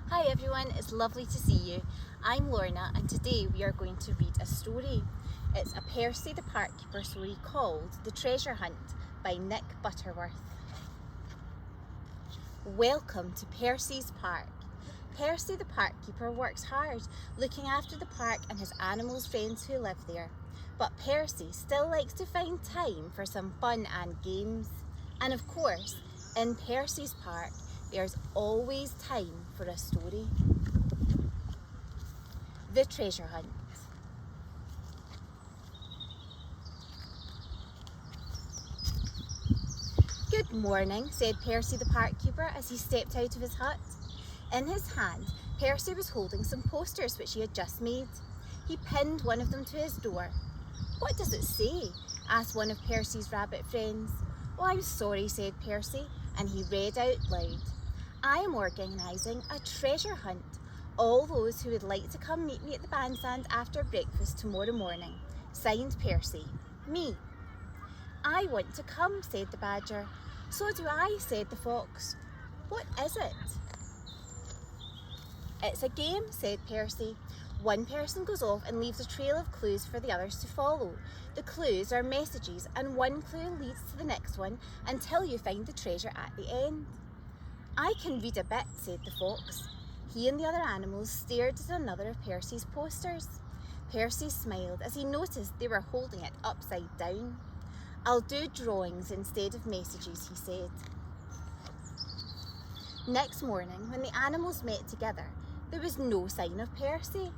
Hi everyone, it's lovely to see you. I'm Lorna and today we are going to read a story. It's a Percy the Park Keeper story called The Treasure Hunt by Nick Butterworth. Welcome to Percy's Park. Percy the Park Keeper works hard looking after the park and his animals friends who live there. But Percy still likes to find time for some fun and games. And of course, in Percy's Park, there's always time for a story. The Treasure Hunt. Good morning, said Percy the Park Keeper as he stepped out of his hut. In his hand, Percy was holding some posters which he had just made. He pinned one of them to his door. What does it say? Asked one of Percy's rabbit friends. Oh, I'm sorry, said Percy, and he read out loud. I am organising a treasure hunt. All those who would like to come meet me at the bandstand after breakfast tomorrow morning. Signed Percy. Me. I want to come, said the badger. So do I, said the fox. What is it? It's a game, said Percy. One person goes off and leaves a trail of clues for the others to follow. The clues are messages and one clue leads to the next one until you find the treasure at the end. I can read a bit, said the fox. He and the other animals stared at another of Percy's posters. Percy smiled as he noticed they were holding it upside down. I'll do drawings instead of messages, he said. Next morning, when the animals met together, there was no sign of Percy.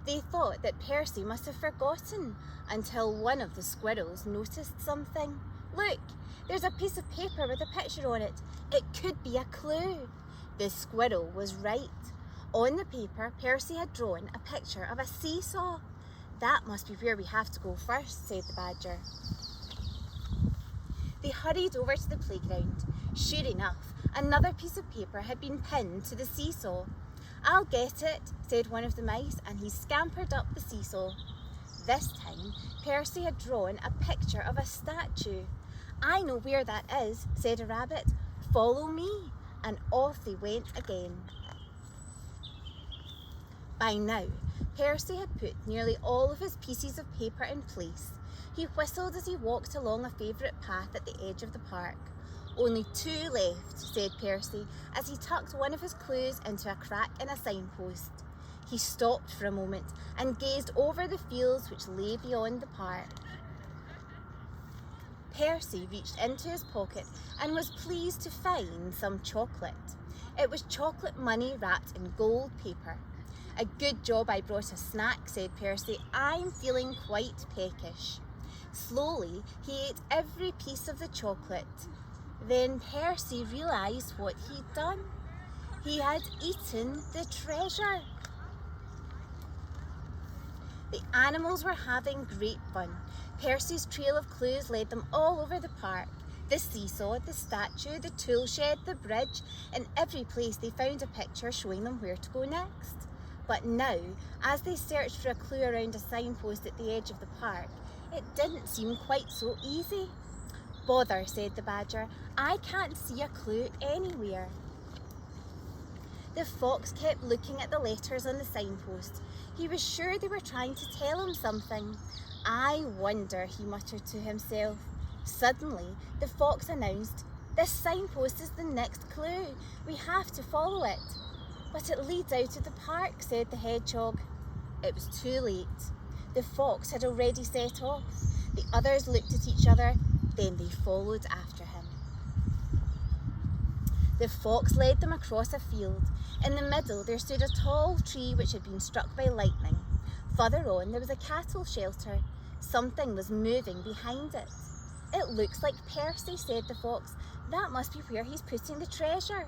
They thought that Percy must have forgotten until one of the squirrels noticed something. Look, there's a piece of paper with a picture on it. It could be a clue. The squirrel was right. On the paper, Percy had drawn a picture of a seesaw. That must be where we have to go first, said the badger. They hurried over to the playground. Sure enough, another piece of paper had been pinned to the seesaw. I'll get it, said one of the mice, and he scampered up the seesaw. This time, Percy had drawn a picture of a statue. I know where that is, said a rabbit. Follow me, and off they went again. By now, Percy had put nearly all of his pieces of paper in place. He whistled as he walked along a favourite path at the edge of the park. Only 2 left, said Percy, as he tucked one of his clues into a crack in a signpost. He stopped for a moment and gazed over the fields which lay beyond the park. Percy reached into his pocket and was pleased to find some chocolate. It was chocolate money wrapped in gold paper. A good job I brought a snack, said Percy. I'm feeling quite peckish. Slowly, he ate every piece of the chocolate. Then Percy realised what he'd done. He had eaten the treasure. The animals were having great fun. Percy's trail of clues led them all over the park. The seesaw, the statue, the tool shed, the bridge. In every place they found a picture showing them where to go next. But now, as they searched for a clue around a signpost at the edge of the park, it didn't seem quite so easy. Bother, said the badger. I can't see a clue anywhere. The fox kept looking at the letters on the signpost. He was sure they were trying to tell him something. I wonder, he muttered to himself. Suddenly, the fox announced, this signpost is the next clue. We have to follow it. But it leads out of the park, said the hedgehog. It was too late. The fox had already set off. The others looked at each other, then they followed after him. The fox led them across a field. In the middle there stood a tall tree which had been struck by lightning. Further on there was a cattle shelter. Something was moving behind it. It looks like Percy, said the fox. That must be where he's putting the treasure.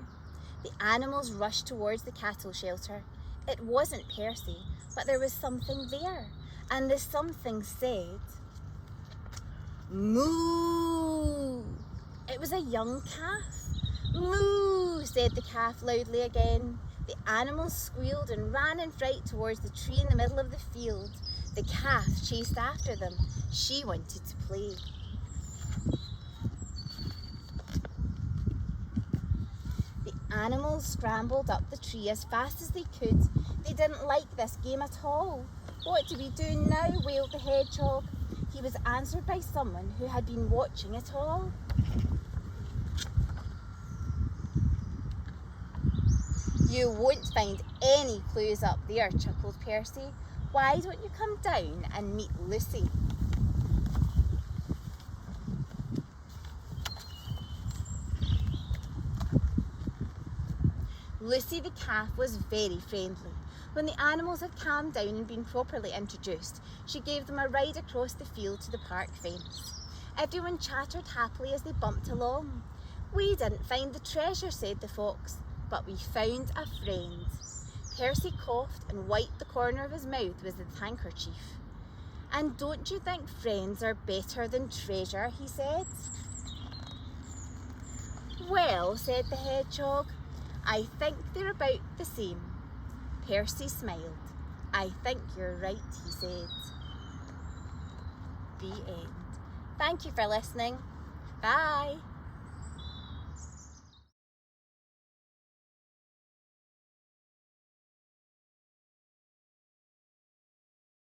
The animals rushed towards the cattle shelter. It wasn't Percy, but there was something there. And the something said, moo! It was a young calf. Moo, said the calf loudly again. The animals squealed and ran in fright towards the tree in the middle of the field. The calf chased after them. She wanted to play. animals scrambled up the tree as fast as they could. They didn't like this game at all. What do we do now? Wailed the hedgehog. He was answered by someone who had been watching it all. You won't find any clues up there, chuckled Percy. Why don't you come down and meet Lucy? Lucy the calf was very friendly. When the animals had calmed down and been properly introduced, she gave them a ride across the field to the park fence. Everyone chattered happily as they bumped along. We didn't find the treasure, said the fox, but we found a friend. Percy coughed and wiped the corner of his mouth with his handkerchief. And don't you think friends are better than treasure, he said. Well, said the hedgehog, I think they're about the same. Percy smiled. I think you're right, he said. The end. Thank you for listening. Bye.